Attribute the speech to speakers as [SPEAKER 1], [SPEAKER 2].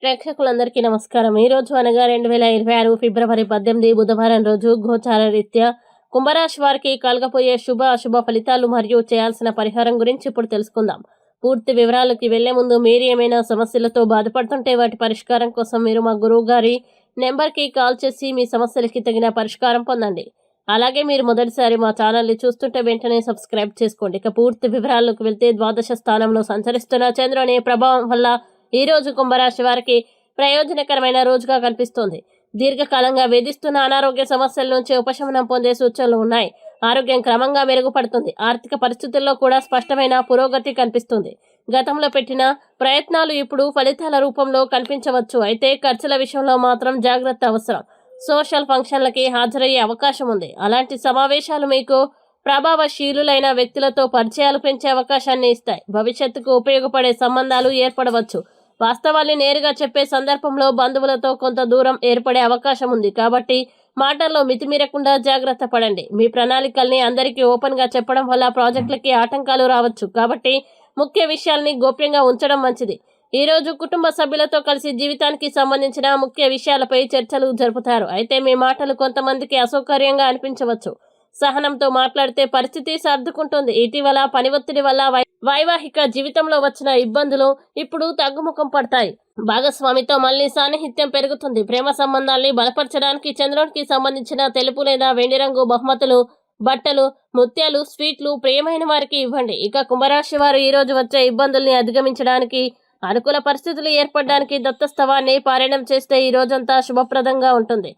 [SPEAKER 1] ప్రేక్షకులందరికీ నమస్కారం. ఈ రోజు అనగా 2026 ఫిబ్రవరి 18 బుధవారం రోజు గోచార రీత్యా కుంభరాశి వారికి కలగబోయే శుభ అశుభ ఫలితాలు మరియు చేయాల్సిన పరిహారం గురించి ఇప్పుడు తెలుసుకుందాం. పూర్తి వివరాలకి వెళ్లే ముందు మీరు ఏమైనా సమస్యలతో బాధపడుతుంటే వాటి పరిష్కారం కోసం మీరు మా గురువు గారి నెంబర్కి కాల్ చేసి మీ సమస్యలకి తగిన పరిష్కారం పొందండి. అలాగే మీరు మొదటిసారి మా ఛానల్ని చూస్తుంటే వెంటనే సబ్స్క్రైబ్ చేసుకోండి. ఇక పూర్తి వివరాల్లోకి వెళ్తే ద్వాదశ స్థానంలో సంచరిస్తున్న చంద్రుని ప్రభావం వల్ల ఈ రోజు కుంభరాశి వారికి ప్రయోజనకరమైన రోజుగా కనిపిస్తోంది. దీర్ఘకాలంగా వేధిస్తున్న అనారోగ్య సమస్యల నుంచి ఉపశమనం పొందే సూచనలు ఉన్నాయి. ఆరోగ్యం క్రమంగా మెరుగుపడుతుంది. ఆర్థిక పరిస్థితుల్లో కూడా స్పష్టమైన పురోగతి కనిపిస్తుంది. గతంలో పెట్టిన ప్రయత్నాలు ఇప్పుడు ఫలితాల రూపంలో కనిపించవచ్చు. అయితే ఖర్చుల విషయంలో మాత్రం జాగ్రత్త అవసరం. సోషల్ ఫంక్షన్లకి హాజరయ్యే అవకాశం ఉంది. అలాంటి సమావేశాలు మీకు ప్రభావశీలులైన వ్యక్తులతో పరిచయాలు పెంచే అవకాశాన్ని ఇస్తాయి. భవిష్యత్తుకు ఉపయోగపడే సంబంధాలు ఏర్పడవచ్చు. వాస్తవాన్ని నేరుగా చెప్పే సందర్భంలో బంధువులతో కొంత దూరం ఏర్పడే అవకాశం ఉంది. కాబట్టి మాటల్లో మితిమీరకుండా జాగ్రత్త పడండి. మీ ప్రణాళికల్ని అందరికీ ఓపెన్గా చెప్పడం వల్ల ప్రాజెక్టులకి ఆటంకాలు రావచ్చు. కాబట్టి ముఖ్య విషయాల్ని గోప్యంగా ఉంచడం మంచిది. ఈ రోజు కుటుంబ సభ్యులతో కలిసి జీవితానికి సంబంధించిన ముఖ్య విషయాలపై చర్చలు జరుపుతారు. అయితే మీ మాటలు కొంతమందికి అసౌకర్యంగా అనిపించవచ్చు. సహనంతో మాట్లాడితే పరిస్థితి సర్దుకుంటుంది. ఇటీవల పని ఒత్తిడి వల్ల వైవాహిక జీవితంలో వచ్చిన ఇబ్బందులు ఇప్పుడు తగ్గుముఖం పడతాయి. భాగస్వామితో మళ్ళీ సాన్నిహిత్యం పెరుగుతుంది. ప్రేమ సంబంధాల్ని బలపరచడానికి చంద్రునికి సంబంధించిన తెలుపు లేదా వెండి రంగు బహుమతులు, బట్టలు, ముత్యాలు, స్వీట్లు ప్రియమైన వారికి ఇవ్వండి. ఇక కుంభరాశి వారు ఈ రోజు వచ్చే ఇబ్బందుల్ని అధిగమించడానికి, అనుకూల పరిస్థితులు ఏర్పడడానికి దత్తస్తవాన్ని పారాయణం చేస్తే ఈ రోజంతా శుభప్రదంగా ఉంటుంది.